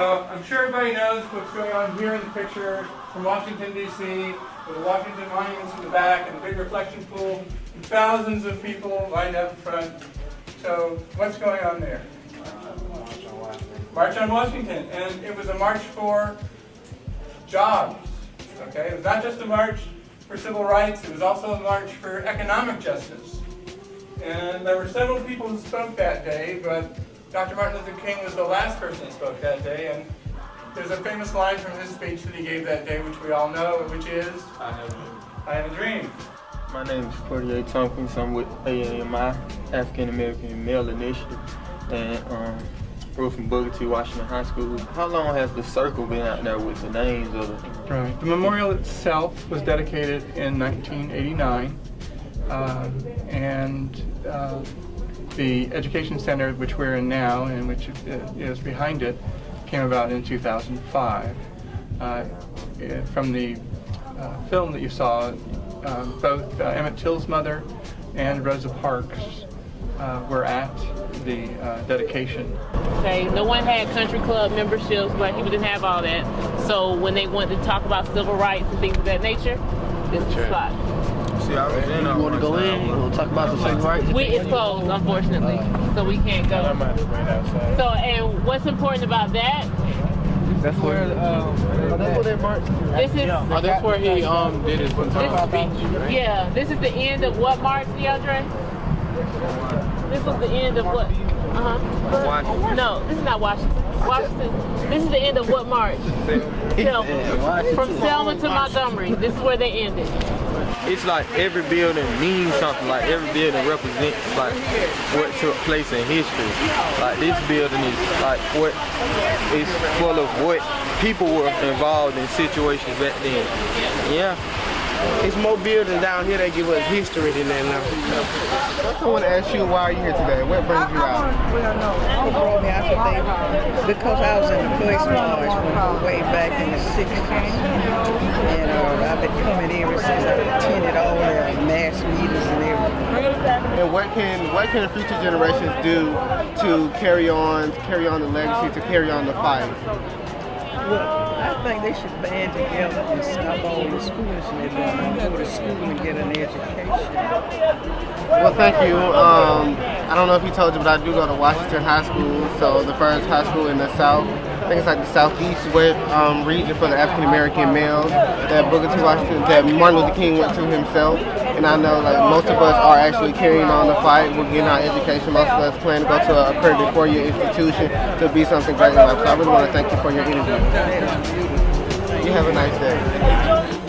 So I'm sure everybody knows what's going on here in the picture from Washington, D.C., with the Washington monuments in the back and the big reflection pool, and thousands of people lined up front. So what's going on there? March on Washington. And it was a march for jobs. Okay? It was not just a march for civil rights, it was also a march for economic justice. And there were several people who spoke that day, but Dr. Martin Luther King was the last person who spoke that day, and there's a famous line from his speech that he gave that day, which we all know, which is, I have a dream. My name is Cordier Tompkins. I'm with AAMI, African American Male Initiative, and we're from Booker T. Washington High School. How long has the circle been out there with the names of the... Right. The memorial itself was dedicated in 1989, and the education center, which we're in now and which is behind it, came about in 2005. From the film that you saw, both Emmett Till's mother and Rosa Parks were at the dedication. Okay, no one had country club memberships, black people didn't have all that. So when they wanted to talk about civil rights and things of that nature, this is the spot. See, I was in on. You want to go in? You want to talk about the civil rights? It's closed, unfortunately, so we can't go. So, and what's important about that? That's where they marched. This is. Oh, that's where he did his speech, right? Yeah, this is the end of what march, DeAndre? This was the end of what? Washington. No, this is not Washington. Washington. This is the end of what march? Selma. From Selma to Montgomery. This is where they ended. It's like every building means something. Like every building represents like what took place in history. Like this building is like what is full of what people were involved in situations back then. Yeah. It's more buildings down here that give us history than that now. I want to ask you, why are you here today? What brings you out? What brought me out today? Because I was in the first march from way back in the 60s. And I've been coming ever since. I attended all the mass meetings and everything. And what can the future generations do to carry on the legacy, to carry on the fight? Well, I think they should band together and stop all this foolishness and go to school and get an education. Well, thank you. I don't know if he told you, but I do go to Washington High School, so the first high school in the South. I think it's like the Southeast region for the African American males that Booker T. Washington, that Martin Luther King went to himself. And I know like most of us are actually carrying on the fight. We're getting our education. Most of us plan to go to an accredited four-year institution to be something great in life. So I really want to thank you for your interview. You have a nice day.